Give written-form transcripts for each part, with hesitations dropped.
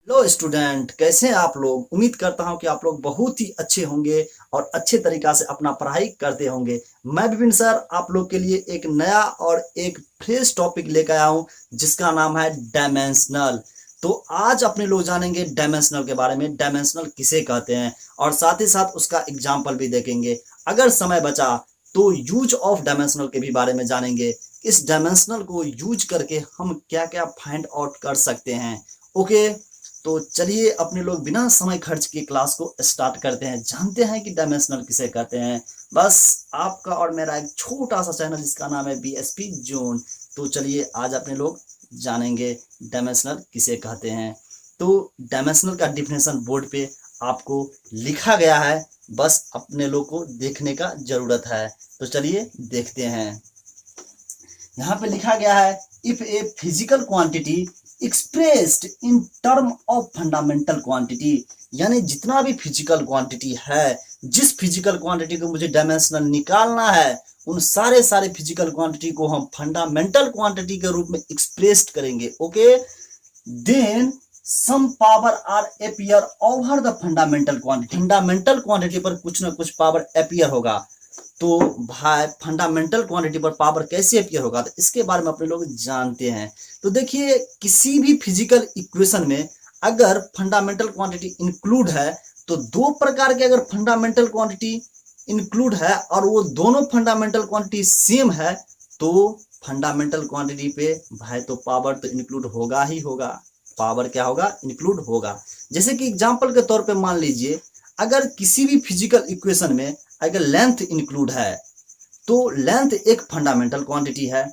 Hello student, कैसे हैं आप लोग। उम्मीद करता हूं कि आप लोग बहुत ही अच्छे होंगे और अच्छे तरीका से अपना पढ़ाई करते होंगे। मैं विपिन सर आप लोग के लिए एक नया और एक फ्रेश टॉपिक लेकर आया हूं जिसका नाम है डायमेंशनल। तो आज अपने लोग जानेंगे डायमेंशनल के बारे में, डायमेंशनल किसे कहते हैं और साथ ही साथ उसका एग्जाम्पल भी देखेंगे। अगर समय बचा तो यूज ऑफ डायमेंशनल के भी बारे में जानेंगे। इस डायमेंशनल को यूज करके हम क्या क्या फाइंड आउट कर सकते हैं। ओके, तो चलिए अपने लोग बिना समय खर्च के क्लास को स्टार्ट करते हैं, जानते हैं कि डायमेंशनल किसे कहते हैं। बस आपका और मेरा एक छोटा सा चैनल जिसका नाम है बीएसपी जोन। तो चलिए आज अपने लोग जानेंगे डायमेंशनल किसे कहते हैं। तो डायमेंशनल का डिफिनेशन बोर्ड पे आपको लिखा गया है, बस अपने लोग को देखने का जरूरत है। तो चलिए देखते हैं। यहाँ पे लिखा गया है, if a physical quantity expressed in term of fundamental quantity, यानी जितना भी फिजिकल क्वांटिटी है, जिस फिजिकल क्वांटिटी को मुझे डायमेंशनल निकालना है, उन सारे फिजिकल क्वांटिटी को हम फंडामेंटल क्वांटिटी के रूप में एक्सप्रेस्ड करेंगे। Okay, then some power are appear over the fundamental quantity. Fundamental quantity पर कुछ ना कुछ पावर अपीयर होगा। तो भाई फंडामेंटल क्वांटिटी पर पावर कैसे अपीयर होगा, तो इसके बारे में अपने लोग जानते हैं। तो देखिए, किसी भी फिजिकल इक्वेशन में अगर फंडामेंटल क्वांटिटी इंक्लूड है, तो दो प्रकार के अगर फंडामेंटल क्वांटिटी इंक्लूड है और वो दोनों फंडामेंटल क्वांटिटी सेम है, तो फंडामेंटल क्वांटिटी पे भाई तो पावर तो इंक्लूड होगा ही होगा। पावर क्या होगा, इंक्लूड होगा। जैसे कि एग्जांपल के तौर पे मान लीजिए, अगर किसी भी फिजिकल इक्वेशन में अगर लेंथ इंक्लूड है, तो लेंथ एक फंडामेंटल क्वांटिटी है।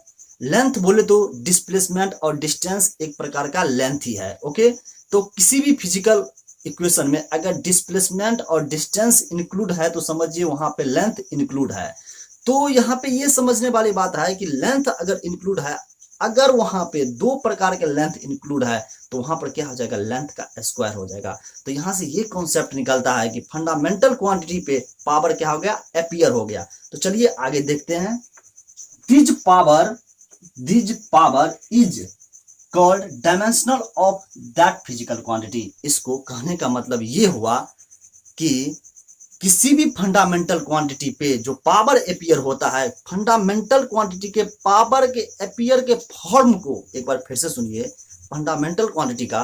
लेंथ बोले तो डिस्प्लेसमेंट और डिस्टेंस एक प्रकार का लेंथ ही है। ओके, तो किसी भी फिजिकल इक्वेशन में अगर डिस्प्लेसमेंट और डिस्टेंस इंक्लूड है, तो समझिए वहां पे लेंथ इंक्लूड है। तो यहाँ पे ये समझने वाली बात है कि लेंथ अगर इंक्लूड है, अगर वहां पे दो प्रकार के लेंथ इंक्लूड है, तो वहां पर क्या हो जाएगा, लेंथ का स्क्वायर हो जाएगा। तो यहां से ये कॉन्सेप्ट निकलता है कि फंडामेंटल क्वांटिटी पे पावर क्या हो गया, अपीयर हो गया। तो चलिए आगे देखते हैं। These power is called dimensional of that physical quantity. इसको कहने का मतलब ये हुआ कि किसी भी फंडामेंटल क्वांटिटी पे जो पावर अपीयर होता है, फंडामेंटल क्वांटिटी के पावर के अपीयर के फॉर्म को एक बार फिर से सुनिए। फंडामेंटल क्वांटिटी का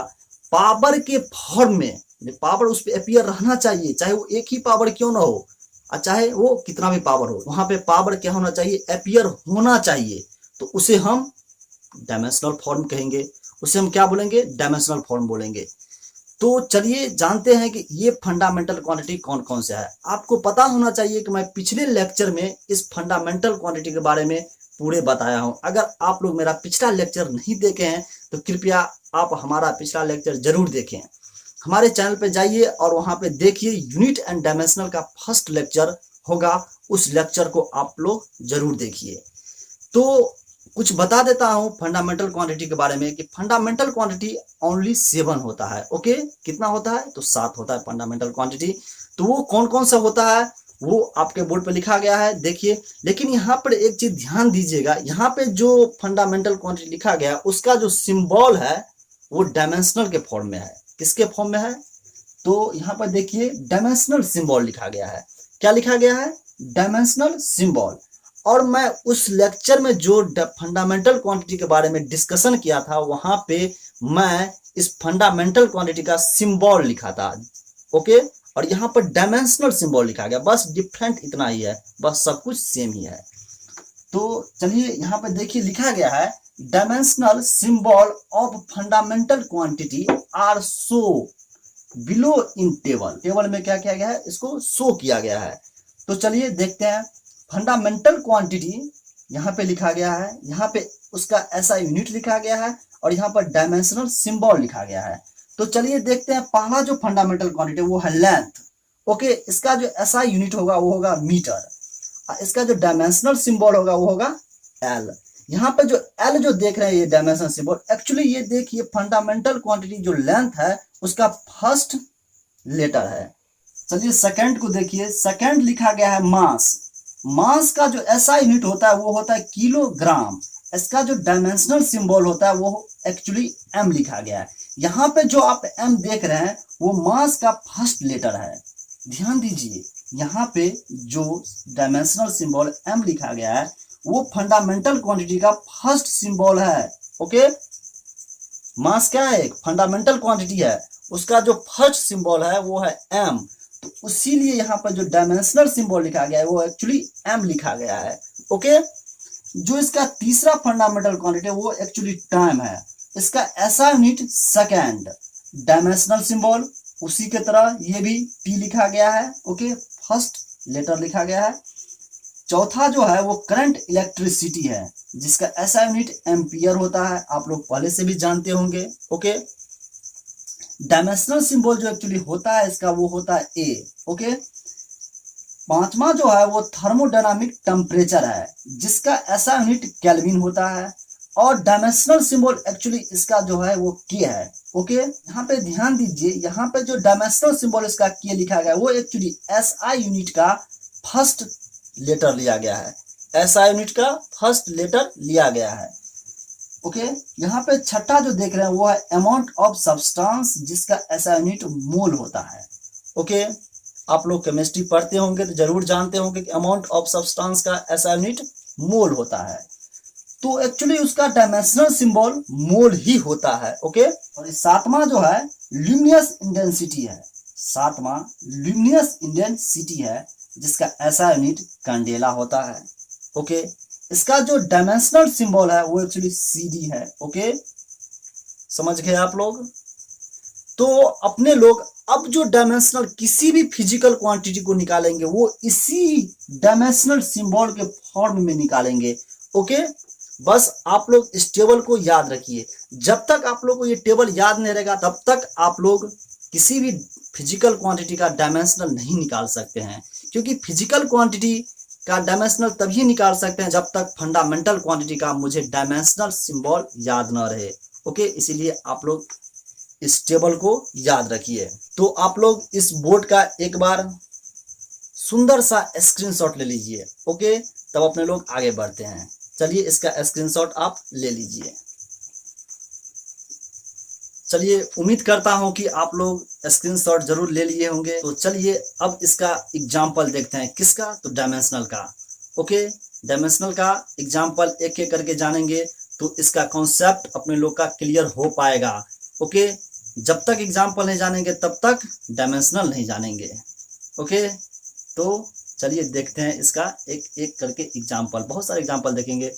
पावर के फॉर्म में पावर उस पर अपीयर रहना चाहिए, चाहे वो एक ही पावर क्यों ना हो और चाहे वो कितना भी पावर हो, वहां पे पावर क्या होना चाहिए, अपीयर होना चाहिए। तो उसे हम डायमेंशनल फॉर्म कहेंगे, उसे हम क्या बोलेंगे, डायमेंशनल फॉर्म बोलेंगे। तो चलिए जानते हैं कि ये फंडामेंटल क्वांटिटी कौन कौन से है। आपको पता होना चाहिए कि मैं पिछले लेक्चर में इस फंडामेंटल क्वांटिटी के बारे में पूरे बताया हूं। अगर आप लोग मेरा पिछला लेक्चर नहीं देखे हैं तो कृपया आप हमारा पिछला लेक्चर जरूर देखें। हमारे चैनल पे जाइए और वहां पे देखिए, यूनिट एंड डायमेंशनल का फर्स्ट लेक्चर होगा, उस लेक्चर को आप लोग जरूर देखिए। तो कुछ बता देता हूं फंडामेंटल क्वांटिटी के बारे में कि फंडामेंटल क्वांटिटी ओनली 7 होता है। ओके, कितना होता है, तो 7 होता है फंडामेंटल क्वांटिटी। तो वो कौन कौन सा होता है वो आपके बोर्ड पे लिखा गया है, देखिए। लेकिन यहाँ पर एक चीज ध्यान दीजिएगा, यहाँ पे जो फंडामेंटल क्वांटिटी लिखा गया उसका जो सिंबल है वो डायमेंशनल के फॉर्म में है। किसके फॉर्म में है, तो यहाँ पर देखिए डायमेंशनल सिंबल लिखा गया है। क्या लिखा गया है, डायमेंशनल सिंबल। और मैं उस लेक्चर में जो फंडामेंटल क्वांटिटी के बारे में डिस्कशन किया था, वहां पे मैं इस फंडामेंटल क्वांटिटी का सिंबल लिखा था। ओके, और यहाँ पर डायमेंशनल सिंबल लिखा गया, बस डिफरेंट इतना ही है, बस सब कुछ सेम ही है। तो चलिए यहाँ पे देखिए लिखा गया है, dimensional symbol of fundamental quantity are show below in table. Table में क्या किया गया है, इसको शो किया गया है। तो चलिए देखते हैं। फंडामेंटल क्वांटिटी यहाँ पे लिखा गया है, यहाँ पे उसका ऐसा यूनिट लिखा गया है और यहाँ पर डायमेंशनल सिंबल लिखा गया है। तो चलिए देखते हैं, पहला जो फंडामेंटल क्वांटिटी वो है लेंथ। ओके, इसका जो ऐसा यूनिट होगा वो होगा मीटर, इसका जो डायमेंशनल सिंबल होगा वो होगा एल। यहाँ पे जो एल जो देख रहे हैं ये डायमेंशनल सिंबल, एक्चुअली ये देखिए फंडामेंटल क्वांटिटी जो लेंथ है उसका फर्स्ट लेटर है। चलिए सेकंड को देखिए, सेकंड लिखा गया है मास। मास का जो ऐसा यूनिट होता है वो होता है किलोग्राम। इसका जो डायमेंशनल सिंबल होता है वो एक्चुअली एम लिखा गया है। यहाँ पे जो आप m देख रहे हैं वो मास का फर्स्ट लेटर है। ध्यान दीजिए, यहाँ पे जो डायमेंशनल सिंबल m लिखा गया है वो फंडामेंटल क्वांटिटी का फर्स्ट सिंबल है। ओके, मास क्या है, एक फंडामेंटल क्वांटिटी है, उसका जो फर्स्ट सिंबल है वो है m। तो इसीलिए यहाँ पर जो डायमेंशनल सिंबल लिखा गया है वो एक्चुअली m लिखा गया है। ओके, जो इसका तीसरा फंडामेंटल क्वांटिटी है वो एक्चुअली टाइम है। इसका ऐसा यूनिट सेकेंड, डायमेंशनल सिंबल उसी के तरह ये भी t लिखा गया है। ओके, फर्स्ट लेटर लिखा गया है। चौथा जो है वो करंट इलेक्ट्रिसिटी है, जिसका ऐसा यूनिट एम्पियर होता है, आप लोग पहले से भी जानते होंगे। ओके, डायमेंशनल सिंबल जो एक्चुअली होता है इसका वो होता है a। ओके, पांचवा जो है वो थर्मोडायनामिक टेम्परेचर है, जिसका ऐसा यूनिट केल्विन होता है, और डायमेंशनल सिंबल एक्चुअली इसका जो है वो k है। ओके, यहाँ पे ध्यान दीजिए, यहाँ पे जो डायमेंशनल सिंबल इसका k लिखा गया है वो एक्चुअली SI यूनिट का फर्स्ट लेटर लिया गया है। SI यूनिट का फर्स्ट लेटर लिया गया है। ओके, यहाँ पे छठा जो देख रहे हैं वो है अमाउंट ऑफ सब्सटेंस, जिसका SI यूनिट मोल होता है। ओके, आप लोग केमिस्ट्री पढ़ते होंगे तो जरूर जानते होंगे कि अमाउंट ऑफ सब्सटेंस का SI यूनिट मोल होता है। तो एक्चुअली उसका डायमेंशनल सिंबल मोल ही होता है। ओके, और सातवां जो है ल्यूमिनस इंटेंसिटी है, सातवां ल्यूमिनस इंटेंसिटी है, जिसका SI यूनिट कैंडेला होता है। ओके, इसका जो डायमेंशनल सिंबल है वो एक्चुअली CD है। ओके, समझ गए आप लोग। तो अपने लोग अब जो डायमेंशनल किसी भी फिजिकल क्वांटिटी को निकालेंगे वो इसी डायमेंशनल सिंबल के फॉर्म में निकालेंगे। ओके, बस आप लोग इस टेबल को याद रखिए। जब तक आप लोग को ये टेबल याद नहीं रहेगा तब तक आप लोग किसी भी फिजिकल क्वांटिटी का डायमेंशनल नहीं निकाल सकते हैं, क्योंकि फिजिकल क्वांटिटी का डायमेंशनल तभी निकाल सकते हैं जब तक फंडामेंटल क्वांटिटी का मुझे डायमेंशनल सिंबल याद न रहे। ओके, इसीलिए आप लोग इस टेबल को याद रखिए। तो आप लोग इस बोर्ड का एक बार सुंदर सा स्क्रीनशॉट ले लीजिए। ओके, तब अपने लोग आगे बढ़ते हैं। चलिए इसका स्क्रीनशॉट आप ले लीजिए। चलिए, उम्मीद करता हूं कि आप लोग स्क्रीनशॉट जरूर ले लिए होंगे। तो चलिए अब इसका एग्जाम्पल देखते हैं। किसका? तो डायमेंशनल का। ओके, डायमेंशनल का एग्जाम्पल एक एक करके जानेंगे तो इसका कॉन्सेप्ट अपने लोग का क्लियर हो पाएगा। ओके, जब तक एग्जाम्पल नहीं जानेंगे तब तक डायमेंशनल नहीं जानेंगे। ओके, तो चलिए देखते हैं इसका एक एक करके एग्जाम्पल। बहुत सारे एग्जाम्पल देखेंगे,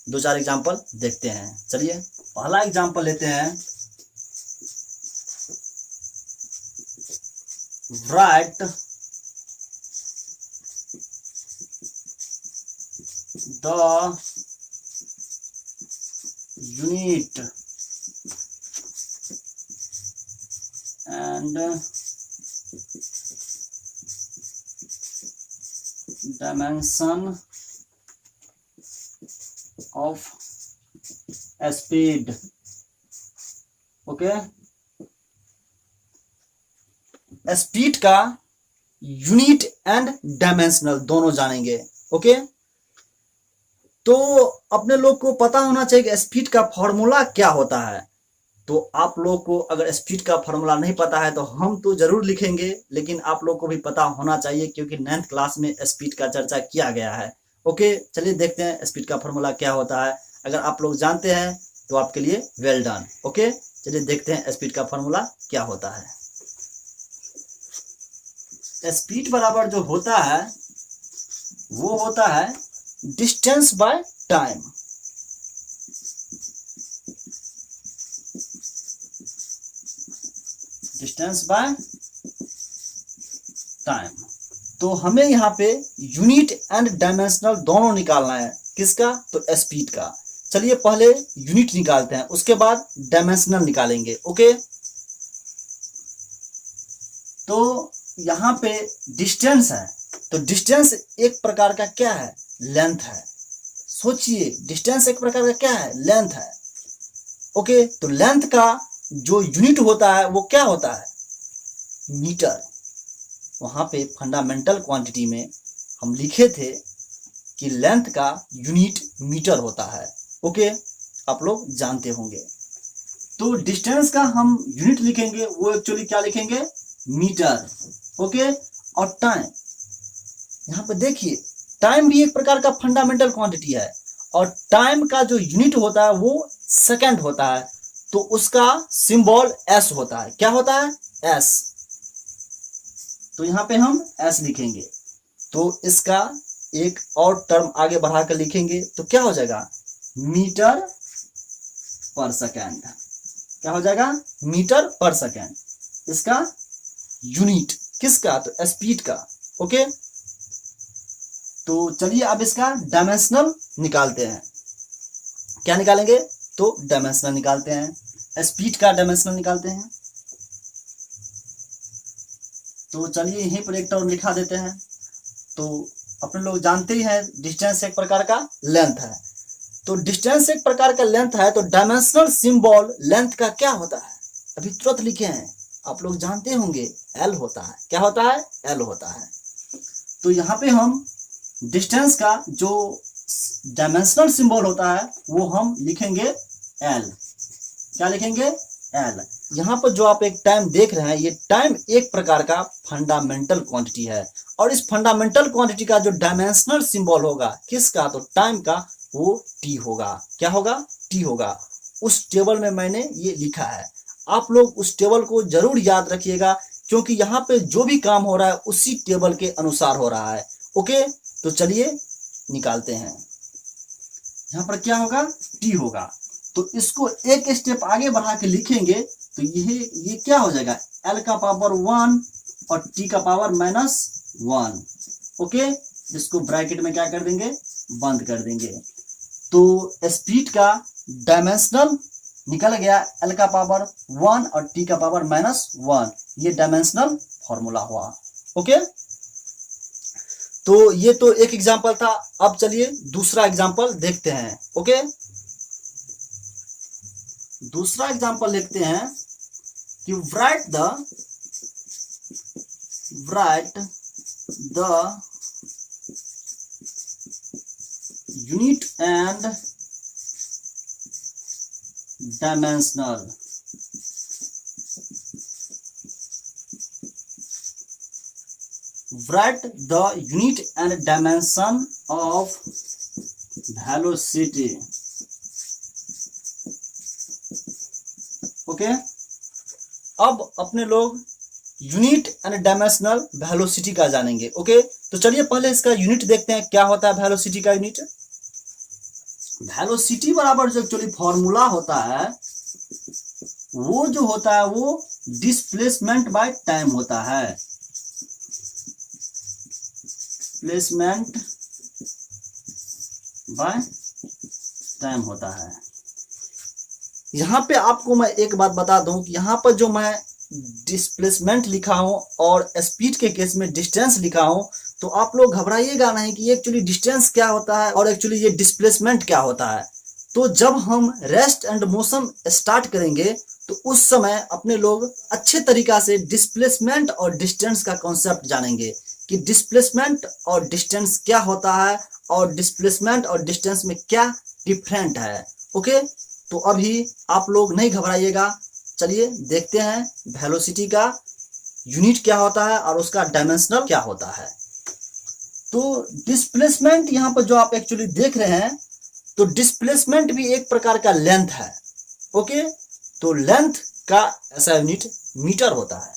दो चार एग्जाम्पल देखते हैं। चलिए पहला एग्जाम्पल लेते हैं। Write the unit and dimension of speed। Okay, speed का यूनिट एंड डायमेंशनल दोनों जानेंगे। ओके, तो अपने लोग को पता होना चाहिए कि स्पीड का फॉर्मूला क्या होता है। तो आप लोग को अगर स्पीड का फॉर्मूला नहीं पता है तो हम तो जरूर लिखेंगे, लेकिन आप लोग को भी पता होना चाहिए क्योंकि 9th क्लास में स्पीड का चर्चा किया गया है। ओके, चलिए देखते हैं स्पीड का फॉर्मूला क्या होता है। अगर आप लोग जानते हैं तो आपके लिए वेल डन। ओके, चलिए देखते हैं स्पीड का फॉर्मूला क्या होता है। स्पीड बराबर जो होता है वो होता है distance by time. Distance by time. तो हमें यहाँ पे यूनिट एंड डायमेंशनल दोनों निकालना है। किसका? तो स्पीड का। चलिए पहले यूनिट निकालते हैं, उसके बाद डायमेंशनल निकालेंगे। ओके, तो यहाँ पे डिस्टेंस है, तो डिस्टेंस एक प्रकार का क्या है? लेंथ है। सोचिए, डिस्टेंस एक प्रकार का क्या है? लेंथ है। ओके, तो लेंथ का जो यूनिट होता है वो क्या होता है? मीटर। वहां पे फंडामेंटल क्वांटिटी में हम लिखे थे कि लेंथ का यूनिट मीटर होता है। ओके, आप लोग जानते होंगे। तो डिस्टेंस का हम यूनिट लिखेंगे वो एक्चुअली क्या लिखेंगे, मीटर। ओके, और टाइम, यहाँ पे देखिए टाइम भी एक प्रकार का फंडामेंटल क्वांटिटी है और टाइम का जो यूनिट होता है वो सेकंड होता है, तो उसका सिंबल एस होता है। क्या होता है, एस। तो यहाँ पे हम एस लिखेंगे। तो इसका एक और टर्म आगे बढ़ा कर लिखेंगे तो क्या हो जाएगा, मीटर पर सेकेंड। क्या हो जाएगा, मीटर पर सेकेंड। इसका यूनिट किसका, तो स्पीड का। ओके, तो चलिए अब इसका डायमेंशनल निकालते हैं। क्या निकालेंगे, तो डायमेंशनल निकालते हैं, स्पीड का डायमेंशनल निकालते हैं। तो चलिए यहीं पर एक टर्म लिखा देते हैं। तो अपने लोग जानते ही हैं डिस्टेंस एक प्रकार का लेंथ है, तो डिस्टेंस एक प्रकार का लेंथ है, तो डायमेंशनल सिंबल लेंथ का क्या होता है, अभी तुरंत लिखे हैं, आप लोग जानते होंगे, एल होता है। क्या होता है, एल होता है। तो यहाँ पे हम डिस्टेंस का जो डायमेंशनल सिंबल होता है वो हम लिखेंगे एल। क्या लिखेंगे, एल। यहाँ पर जो आप एक टाइम देख रहे हैं, ये टाइम एक प्रकार का फंडामेंटल क्वांटिटी है और इस फंडामेंटल क्वांटिटी का जो डायमेंशनल सिंबल होगा किसका, तो टाइम का, वो टी होगा। क्या होगा, टी होगा। उस टेबल में मैंने ये लिखा है, आप लोग उस टेबल को जरूर याद रखिएगा क्योंकि यहाँ पे जो भी काम हो रहा है उसी टेबल के अनुसार हो रहा है। ओके, तो चलिए निकालते हैं। यहाँ पर क्या होगा, टी होगा। तो इसको एक स्टेप आगे बढ़ा के लिखेंगे तो ये क्या हो जाएगा, एल का पावर 1 और टी का पावर -1। ओके, इसको ब्रैकेट में क्या कर देंगे, बंद कर देंगे। तो स्पीड का डायमेंशनल निकल गया, एल का पावर 1 और टी का पावर -1, ये डायमेंशनल फॉर्मूला हुआ। ओके, तो ये तो एक एग्जांपल था। अब चलिए दूसरा एग्जांपल देखते हैं। ओके, दूसरा एग्जांपल लिखते हैं कि write the unit and dimensional write the unit and dimension of velocity। Okay, अब अपने लोग यूनिट एंड डायमेंशनल वेलोसिटी का जानेंगे। ओके, तो चलिए पहले इसका यूनिट देखते हैं, क्या होता है वेलोसिटी का यूनिट। वेलोसिटी बराबर जो एक्चुअली फॉर्मूला होता है वो जो होता है वो डिस्प्लेसमेंट बाय टाइम होता है। डिस्प्लेसमेंट बाय टाइम होता है। यहाँ पे आपको मैं एक बात बता दूं कि यहाँ पर जो मैं डिस्प्लेसमेंट लिखा हूं और स्पीड के केस में डिस्टेंस लिखा हूं, तो आप लोग घबराइएगा नहीं कि एक्चुअली डिस्टेंस क्या होता है और एक्चुअली ये डिस्प्लेसमेंट क्या होता है। तो जब हम रेस्ट एंड मोशन स्टार्ट करेंगे तो उस समय अपने लोग अच्छे तरीका से डिस्प्लेसमेंट और डिस्टेंस का कॉन्सेप्ट जानेंगे कि डिस्प्लेसमेंट और डिस्टेंस क्या होता है और डिस्प्लेसमेंट और डिस्टेंस में क्या डिफरेंट है। ओके, तो अभी आप लोग नहीं घबराइएगा, चलिए देखते हैं वेलोसिटी का यूनिट क्या होता है और उसका डायमेंशनल क्या होता है। तो डिस्प्लेसमेंट यहाँ पर जो आप एक्चुअली देख रहे हैं, तो डिस्प्लेसमेंट भी एक प्रकार का लेंथ है। ओके, तो लेंथ का ऐसा यूनिट मीटर होता है।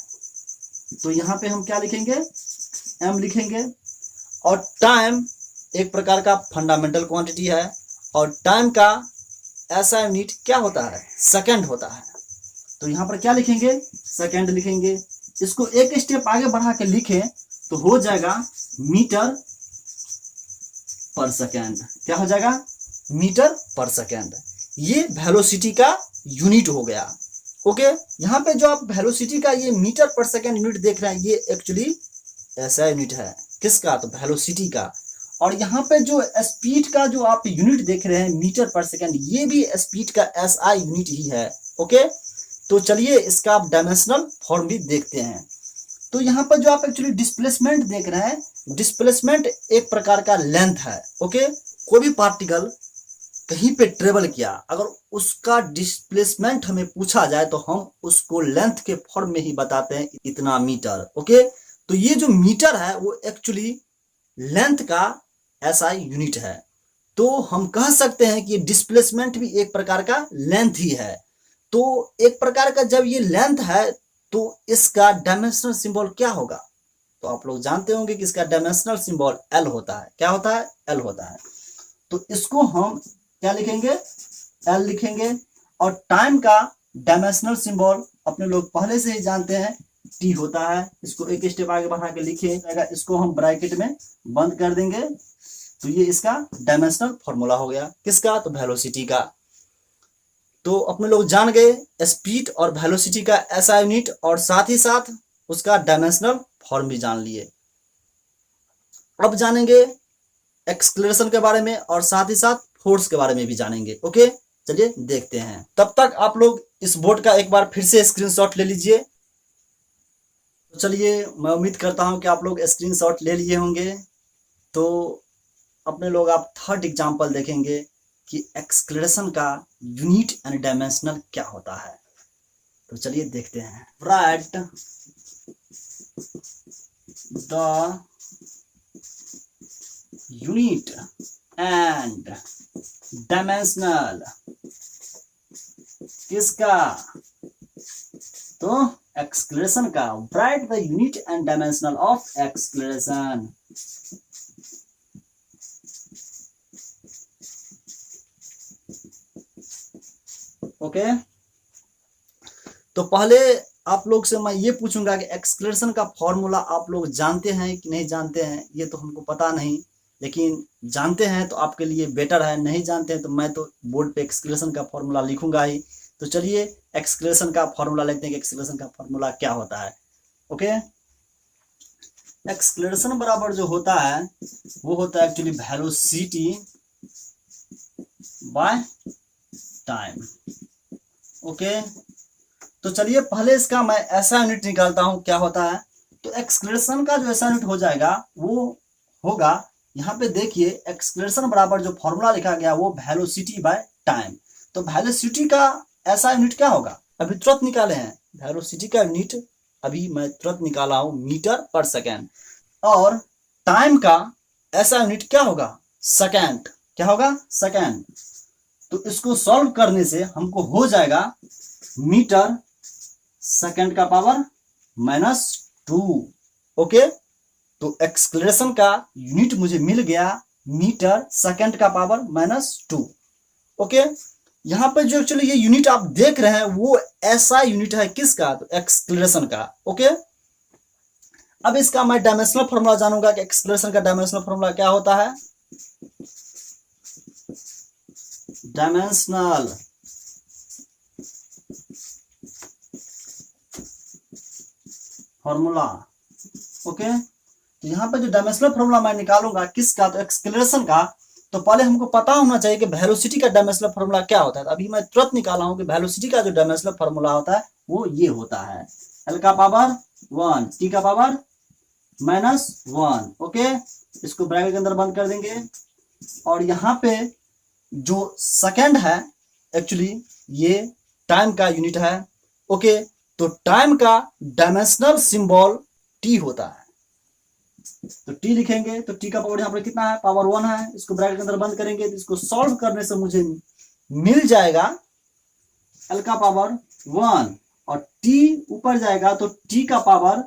तो यहाँ पे हम क्या लिखेंगे, एम लिखेंगे। और टाइम एक प्रकार का फंडामेंटल क्वांटिटी है और टाइम का ऐसा यूनिट क्या होता है, सेकंड होता है। तो यहाँ पर क्या लिखेंगे, सेकंड लिखेंगे। इसको एक स्टेप आगे बढ़ा के लिखें तो हो जाएगा मीटर पर सेकंड। क्या हो जाएगा, मीटर पर सेकंड। ये वेलोसिटी का यूनिट हो गया। ओके, यहाँ पे जो आप वेलोसिटी का ये मीटर पर सेकंड यूनिट देख रहे हैं, ये एक्चुअली ऐसा यूनिट है किसका, तो वेलोसिटी का। और यहाँ पे जो स्पीड का जो आप यूनिट देख रहे हैं मीटर पर सेकंड, ये भी स्पीड का एसआई यूनिट ही है। ओके, तो चलिए इसका आप डायमेंशनल फॉर्म भी देखते हैं। तो यहाँ पर जो आप एक्चुअली डिस्प्लेसमेंट देख रहे हैं, डिस्प्लेसमेंट एक प्रकार का लेंथ है। ओके, कोई भी पार्टिकल कहीं पे ट्रेवल किया, अगर उसका डिस्प्लेसमेंट हमें पूछा जाए तो हम उसको लेंथ के फॉर्म में ही बताते हैं, इतना मीटर। ओके, तो ये जो मीटर है वो एक्चुअली लेंथ का एसआई यूनिट है। तो हम कह सकते हैं कि डिस्प्लेसमेंट भी एक प्रकार का लेंथ ही है। तो एक प्रकार का जब ये लेंथ है तो इसका डायमेंशनल सिंबल क्या होगा? तो आप लोग जानते होंगे कि इसका डायमेंशनल सिंबल एल होता है। क्या होता है? एल होता है। तो इसको हम क्या लिखेंगे? एल लिखेंगे। और टाइम का डायमेंशनल सिंबल अपने लोग पहले से ही जानते हैं, टी होता है। इसको एक स्टेप आगे बढ़ा के लिखिएगा, इसको हम ब्रैकेट में बंद कर देंगे। तो ये इसका डायमेंशनल फॉर्मूला हो गया। किसका? तो वेलोसिटी का। तो अपने लोग जान गए स्पीड और वेलोसिटी का एसआई यूनिट, और साथ ही साथ उसका डायमेंशनल फॉर्म भी जान लिए। अब जानेंगे एक्सक्लेरेशन के बारे में और साथ ही साथ फोर्स के बारे में भी जानेंगे। ओके, चलिए देखते हैं। तब तक आप लोग इस बोर्ड का एक बार फिर से स्क्रीनशॉट ले लीजिए। तो चलिए, मैं उम्मीद करता हूं कि आप लोग स्क्रीनशॉट ले लिए होंगे। तो अपने लोग आप थर्ड एग्जांपल देखेंगे कि एक्सक्लेरेशन का यूनिट एंड डायमेंशनल क्या होता है। तो चलिए देखते हैं। Write the unit and dimensional किसका? तो एक्सक्लेरेशन का। Write the unit and dimensional of acceleration. Okay, तो पहले आप लोग से मैं ये पूछूंगा कि एक्सक्लेरेशन का फॉर्मूला आप लोग जानते हैं कि नहीं जानते हैं? ये तो हमको पता नहीं, लेकिन जानते हैं तो आपके लिए बेटर है। नहीं जानते हैं तो मैं तो बोर्ड पे एक्सक्लेरेशन का फॉर्मूला लिखूंगा ही। तो चलिए एक्सक्लेरेशन का फॉर्मूला लिखते हैं कि एक्सक्लेरेशन का फॉर्मूला क्या होता है। ओके, एक्सक्लेरेशन बराबर जो होता है वो होता है actually velocity by time. Okay, तो चलिए पहले इसका मैं ऐसा यूनिट निकालता हूं क्या होता है। तो एक्सक्लेरेशन का जो ऐसा यूनिट हो जाएगा वो होगा, यहाँ पे देखिए एक्सक्लेरेशन बराबर जो फॉर्मूला लिखा गया वो वेलोसिटी बाय टाइम। तो वेलोसिटी का ऐसा यूनिट क्या होगा? अभी तुरंत निकाले हैं वेलोसिटी का यूनिट, अभी मैं तुरंत निकाला हूं, मीटर पर सेकेंड। और टाइम का ऐसा यूनिट क्या होगा? सेकेंड। क्या होगा? सेकेंड। तो इसको सॉल्व करने से हमको हो जाएगा मीटर सेकेंड का पावर -2। ओके, तो एक्सक्लेरेशन का यूनिट मुझे मिल गया मीटर सेकेंड का पावर -2। ओके, यहां पे जो एक्चुअली ये यूनिट आप देख रहे हैं वो ऐसा यूनिट है किसका? तो एक्सक्लेरेशन का। ओके, अब इसका मैं डायमेंशनल फॉर्मूला जानूंगा कि एक्सक्लेरेशन का डायमेंशनल फॉर्मूला क्या होता है। Dimensional formula. ओके, तो यहाँ पे जो डायमेंशनल फॉर्मूला मैं निकालूंगा किसका? तो एक्सक्लेरेशन का। तो पहले हमको पता होना चाहिए कि वेलोसिटी का डायमेंशनल फॉर्मूला क्या होता है। तो अभी मैं तुरंत निकाला हूं कि वेलोसिटी का जो डायमेंशनल फॉर्मूला होता है वो ये होता है, एल का पावर 1 टी का पावर -1। ओके, इसको ब्रैकेट के अंदर बंद कर देंगे। और यहाँ पे जो सेकेंड है एक्चुअली ये टाइम का यूनिट है। ओके, तो टाइम का डायमेंशनल सिंबल टी होता है। तो टी लिखेंगे तो टी का पावर यहाँ पर कितना है? पावर 1 है। इसको ब्रैकेट के अंदर बंद करेंगे तो इसको सॉल्व करने से मुझे मिल जाएगा एल का पावर 1 और टी ऊपर जाएगा तो टी का पावर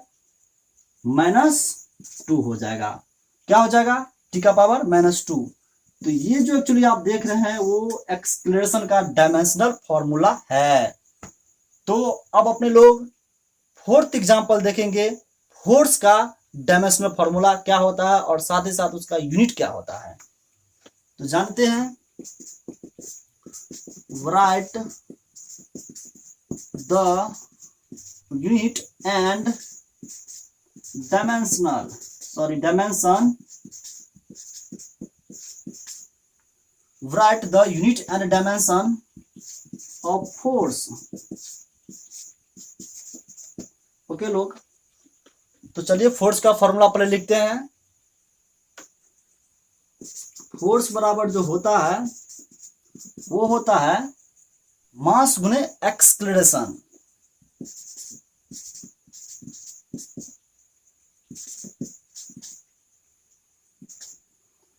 -2 हो जाएगा। क्या हो जाएगा? टी का पावर -2। तो ये जो एक्चुअली आप देख रहे हैं वो एक्सक्लेरेशन का डायमेंशनल फॉर्मूला है। तो अब अपने लोग फोर्थ एग्जांपल देखेंगे, फोर्स का डायमेंशनल फॉर्मूला क्या होता है और साथ ही साथ उसका यूनिट क्या होता है। तो जानते हैं, write the unit and dimension write the unit and dimension of force। Okay लोग, तो चलिए फोर्स का फॉर्मूला पहले लिखते हैं। फोर्स बराबर जो होता है वो होता है मास गुने एक्सक्लेरेशन।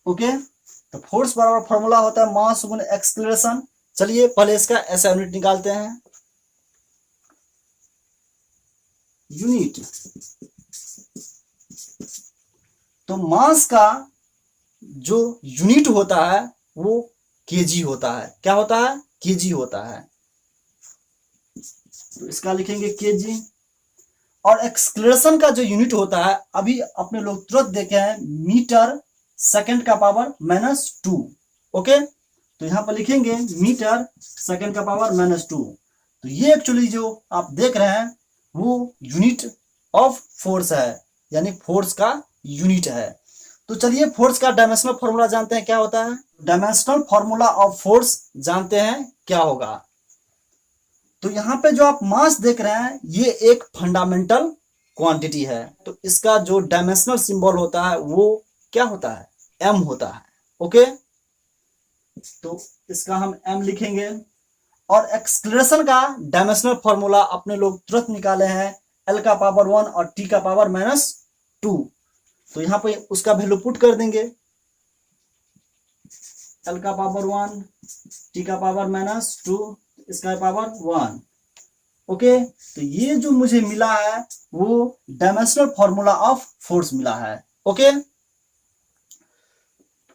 ओके, तो फोर्स बराबर फॉर्मूला होता है मास गुने एक्सक्लेरेशन। चलिए पहले इसका ऐसा यूनिट निकालते हैं। यूनिट, तो मास का जो यूनिट होता है वो केजी होता है। क्या होता है? केजी होता है। तो इसका लिखेंगे केजी। और एक्सक्लेरेशन का जो यूनिट होता है, अभी अपने लोग तुरंत देखे हैं, मीटर सेकंड का पावर -2। ओके, तो यहां पर लिखेंगे मीटर सेकंड का पावर -2। तो ये एक्चुअली जो आप देख रहे हैं वो यूनिट ऑफ फोर्स है, यानी फोर्स का यूनिट है। तो चलिए फोर्स का डायमेंशनल फॉर्मूला जानते हैं क्या होता है। डायमेंशनल फॉर्मूला ऑफ फोर्स जानते हैं क्या होगा। तो यहाँ पे जो आप मास देख रहे हैं ये एक फंडामेंटल क्वांटिटी है, तो इसका जो डायमेंशनल सिंबल होता है वो क्या होता है? एम होता है। ओके, तो इसका हम एम लिखेंगे। और एक्सक्लेरेशन का डायमेंशनल फॉर्मूला अपने लोग तुरंत निकाले हैं, एल का पावर 1 और टी का पावर -2। तो यहाँ पे उसका वैल्यू पुट कर देंगे, एल का पावर 1, टी का पावर -2, इसका पावर 1। ओके, तो ये जो मुझे मिला है वो डायमेंशनल फॉर्मूला ऑफ फोर्स मिला है। ओके,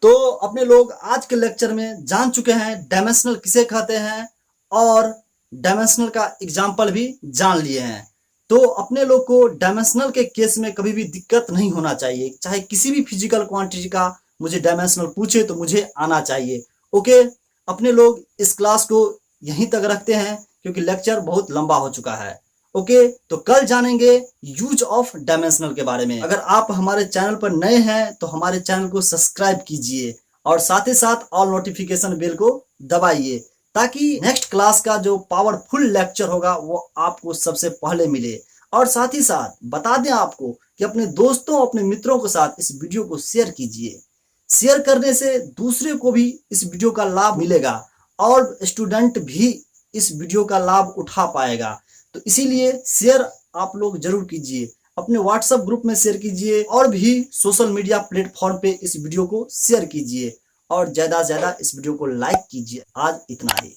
तो अपने लोग आज के लेक्चर में जान चुके हैं डायमेंशनल किसे कहते हैं और डायमेंशनल का एग्जाम्पल भी जान लिए हैं। तो अपने लोग को डायमेंशनल के केस में कभी भी दिक्कत नहीं होना चाहिए, चाहे किसी भी फिजिकल क्वांटिटी का मुझे डायमेंशनल पूछे तो मुझे आना चाहिए। ओके, अपने लोग इस क्लास को यहीं तक रखते हैं क्योंकि लेक्चर बहुत लंबा हो चुका है। ओके, तो कल जानेंगे यूज ऑफ डायमेंशनल के बारे में। अगर आप हमारे चैनल पर नए हैं तो हमारे चैनल को सब्सक्राइब कीजिए और साथ ही साथ ऑल नोटिफिकेशन बेल को दबाइए ताकि नेक्स्ट क्लास का जो पावरफुल लेक्चर होगा वो आपको सबसे पहले मिले। और साथ ही साथ बता दें आपको कि अपने दोस्तों अपने मित्रों के साथ इस वीडियो को शेयर कीजिए। शेयर करने से दूसरे को भी इस वीडियो का लाभ मिलेगा और स्टूडेंट भी इस वीडियो का लाभ उठा पाएगा। तो इसीलिए शेयर आप लोग जरूर कीजिए, अपने व्हाट्सएप ग्रुप में शेयर कीजिए और भी सोशल मीडिया प्लेटफॉर्म पे इस वीडियो को शेयर कीजिए और ज्यादा से ज्यादा इस वीडियो को लाइक कीजिए। आज इतना ही।